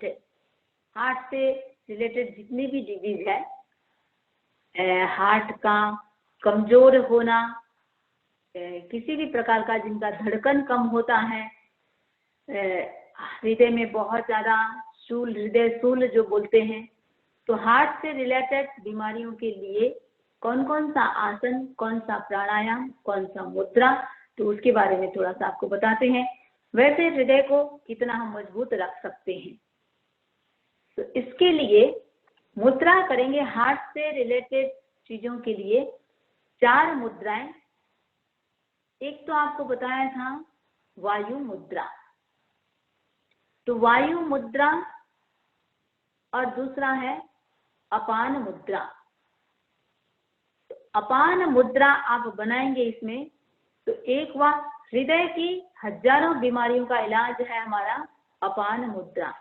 Heart से related जितनी भी डिजीज है, हार्ट का कमजोर होना, किसी भी प्रकार का जिनका धड़कन कम होता है, हृदय में बहुत ज्यादा शूल, हृदय शूल जो बोलते हैं, तो हार्ट से रिलेटेड बीमारियों के लिए कौन कौन सा आसन, कौन सा प्राणायाम, कौन सा मुद्रा, तो उसके बारे में थोड़ा सा आपको बताते हैं। वैसे हृदय को कितना हम मजबूत रख सकते हैं, तो इसके लिए मुद्रा करेंगे। हार्ट से रिलेटेड चीजों के लिए 4 मुद्राएं। एक तो आपको बताया था वायु मुद्रा, तो वायु मुद्रा, और दूसरा है अपान मुद्रा। तो अपान मुद्रा आप बनाएंगे इसमें, तो एक हुआ हृदय की हजारों बीमारियों का इलाज है हमारा अपान मुद्रा।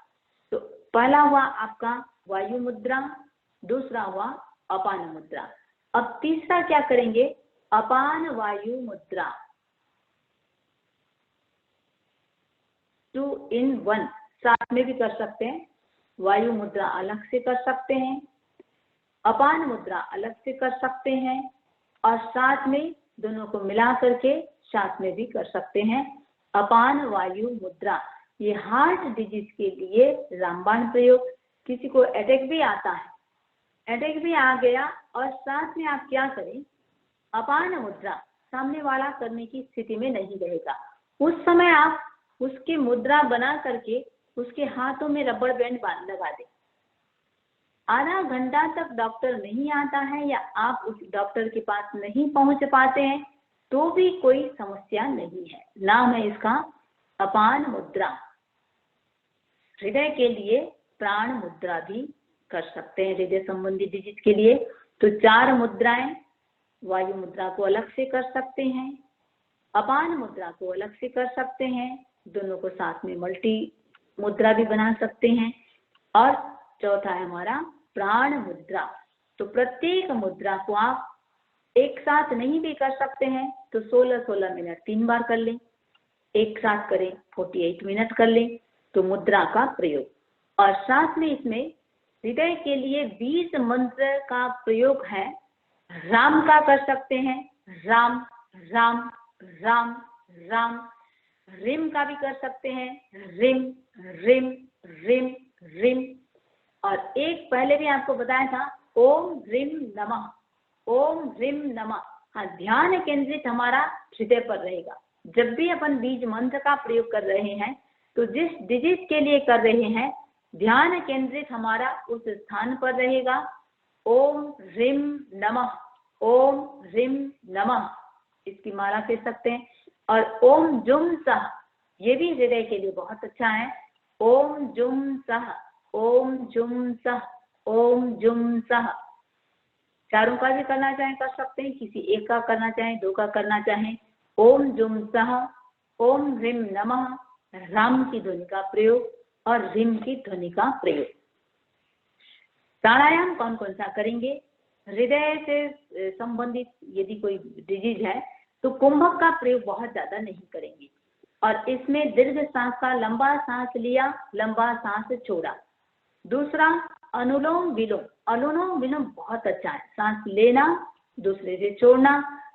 तो पहला हुआ आपका वायु मुद्रा, दूसरा हुआ अपान मुद्रा। अब तीसरा क्या करेंगे, अपान वायु मुद्रा, 2 in 1, साथ में भी कर सकते हैं। वायु मुद्रा अलग से कर सकते हैं, अपान मुद्रा अलग से कर सकते हैं, और साथ में दोनों को मिला करके साथ में भी कर सकते हैं अपान वायु मुद्रा। ये हार्ट डिजीज के लिए रामबाण प्रयोग। किसी को अटैक भी आता है, अटैक भी आ गया और साथ में आप क्या करें, अपान मुद्रा, सामने वाला करने की स्थिति में नहीं रहेगा, उस समय आप उसकी मुद्रा बना करके उसके हाथों में रबड़ बैंड लगा दें। आधा घंटा तक डॉक्टर नहीं आता है या आप उस डॉक्टर के पास नहीं पहुंच पाते हैं तो भी कोई समस्या नहीं है। नाम है इसका अपान मुद्रा। हृदय के लिए प्राण मुद्रा भी कर सकते हैं, हृदय संबंधी डिजीज के लिए। तो 4 मुद्राएं, वायु मुद्रा को अलग से कर सकते हैं, अपान मुद्रा को अलग से कर सकते हैं, दोनों को साथ में मल्टी मुद्रा भी बना सकते हैं, और चौथा है हमारा प्राण मुद्रा। तो प्रत्येक मुद्रा को आप एक साथ नहीं भी कर सकते हैं तो 16-16 मिनट 3 बार कर लें, एक साथ करें 48 मिनट कर लें, तो मुद्रा का प्रयोग। और साथ में इसमें हृदय के लिए 20 मंत्र का प्रयोग है। राम का कर सकते हैं, राम राम राम राम। रिम का भी कर सकते हैं, रिम रिम रिम रिम। और एक पहले भी आपको बताया था ओम रिम नमः, ओम रिम नमः। हाँ, ध्यान केंद्रित हमारा हृदय पर रहेगा। जब भी अपन बीज मंत्र का प्रयोग कर रहे हैं तो जिस डिजीज के लिए कर रहे हैं, ध्यान केंद्रित हमारा उस स्थान पर रहेगा। ओम रिम नमः, ओम रिम नमः, इसकी माला कह सकते हैं। और ओम जुम सह, ये भी हृदय के लिए बहुत अच्छा है। ओम जुम सह, ओम जुम सह, ओम जुम सह। चारों का भी करना चाहें कर सकते हैं, किसी एक का करना चाहें, 2 का करना चाहें। ओम जुम सह, ओम रिम नमः, राम की ध्वनि का प्रयोग और रिम की ध्वनि का प्रयोग। प्राणायाम कौन कौन सा करेंगे, हृदय से संबंधित यदि कोई डिजीज है तो कुंभक का प्रयोग बहुत ज्यादा नहीं करेंगे। और इसमें दीर्घ सांस का, लंबा सांस लिया, लंबा सांस छोड़ा। दूसरा अनुलोम विलोम, अनुलोम विलोम बहुत अच्छा है। सांस लेना, दूसरे से छोड़ना,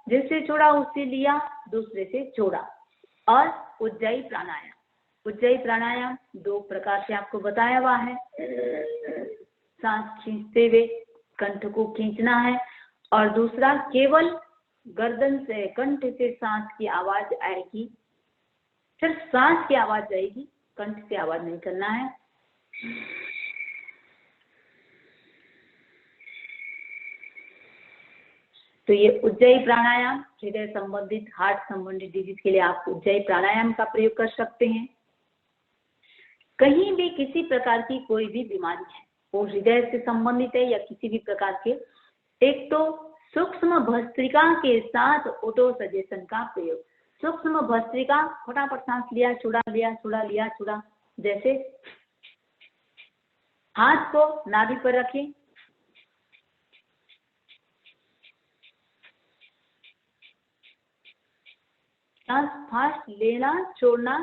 जिससे छोड़ा उससे लिया, दूसरे से छोड़ा। और उज्जयी प्राणायाम, उज्जयी प्राणायाम 2 प्रकार से आपको बताया हुआ है। सांस खींचते हुए कंठ को खींचना है, और दूसरा केवल गर्दन से, कंठ से सांस की आवाज आएगी, सिर्फ सांस की आवाज जाएगी, कंठ से आवाज नहीं करना है। तो ये उज्जयी प्राणायाम हृदय संबंधित, हार्ट संबंधित डिजीज के लिए आप उज्जयी प्राणायाम का प्रयोग कर सकते हैं। कहीं भी किसी प्रकार की कोई भी बीमारी है, वो हृदय से संबंधित है या किसी भी प्रकार के, एक तो सूक्ष्म भस्त्रिका के साथ ऑटो सजेशन का प्रयोग। सूक्ष्म भस्त्रिका, फटाफट सांस लिया, छोड़ा, लिया, छोड़ा, लिया, छोड़ा। जैसे हाथ को नाभि पर रखें, सांस फास्ट लेना, छोड़ना,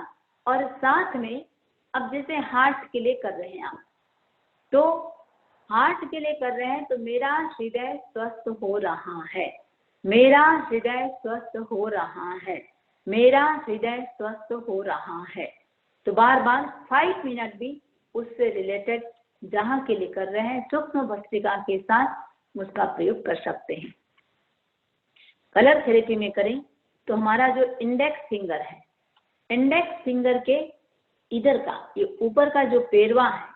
और साथ में अब जैसे हार्ट के लिए कर रहे हैं आप, तो हार्ट के लिए कर रहे हैं तो मेरा हृदय स्वस्थ हो रहा है, मेरा हृदय स्वस्थ हो रहा है, मेरा हृदय स्वस्थ हो रहा है। तो बार बार 5 मिनट भी उससे रिलेटेड जहां के लिए कर रहे हैं सूक्ष्म भस्त्रिका के साथ उसका प्रयोग कर सकते हैं। कलर थेरेपी में करें तो हमारा जो इंडेक्स फिंगर है, इंडेक्स फिंगर के इधर का ये ऊपर का जो पेरवा है,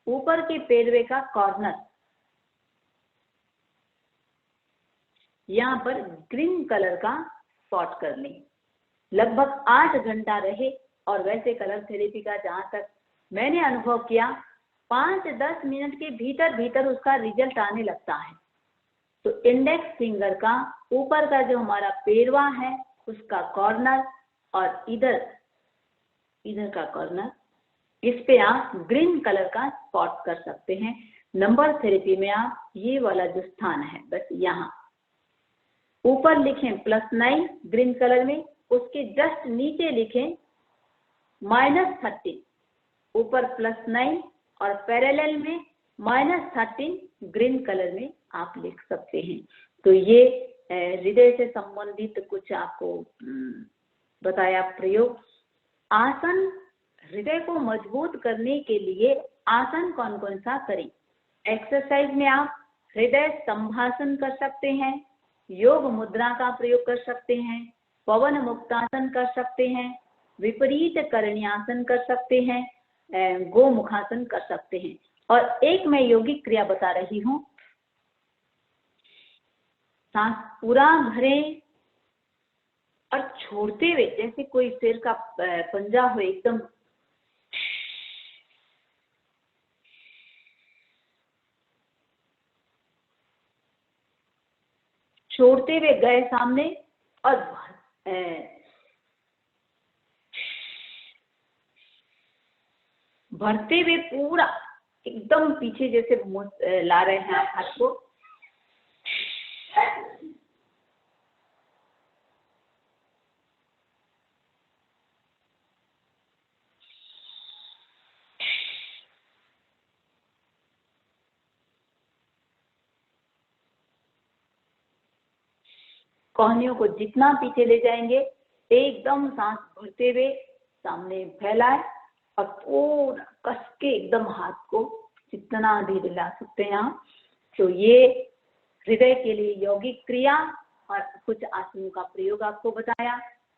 ऊपर के पेरवे का कॉर्नर यहाँ पर ग्रीन कलर का स्पॉट कर लें, लगभग 8 घंटा रहे। और वैसे कलर थेरेपी का जहां तक मैंने अनुभव किया 5-10 मिनट के भीतर भीतर उसका रिजल्ट आने लगता है। तो इंडेक्स फिंगर का ऊपर का जो हमारा पेरवा है उसका कॉर्नर और इधर का कॉर्नर, इस पे आप ग्रीन कलर का स्पॉट कर सकते हैं। नंबर थेरेपी में आप ये वाला जो स्थान है बस यहाँ ऊपर लिखें +9 ग्रीन कलर में, उसके जस्ट नीचे लिखें -13, ऊपर +9 और पैरेलल में -13 ग्रीन कलर में आप लिख सकते हैं। तो ये हृदय से संबंधित कुछ आपको बताया प्रयोग। आसन हृदय को मजबूत करने के लिए आसन कौन कौन सा करें? एक्सरसाइज में आप हृदय स्तंभासन कर सकते हैं, योग मुद्रा का प्रयोग कर सकते हैं, पवन मुक्तासन कर सकते हैं, विपरीत करण्यासन कर सकते हैं, गोमुखासन कर सकते हैं। और एक मैं यौगिक क्रिया बता रही हूँ, सांस पूरा भरें और छोड़ते हुए जैसे कोई शेर का पंजा हो, एकदम छोड़ते हुए गए सामने और भरते हुए पूरा एकदम पीछे जैसे ला रहे हैं आप हाथ को। कोहनियों को जितना पीछे ले जाएंगे एकदम सांस भरते हुए सामने फैलाए और पूरा कस के एकदम हाथ को जितना धीरे ला सकते हैं आप। तो ये हृदय के लिए यौगिक क्रिया और कुछ आसनों का प्रयोग आपको बताया।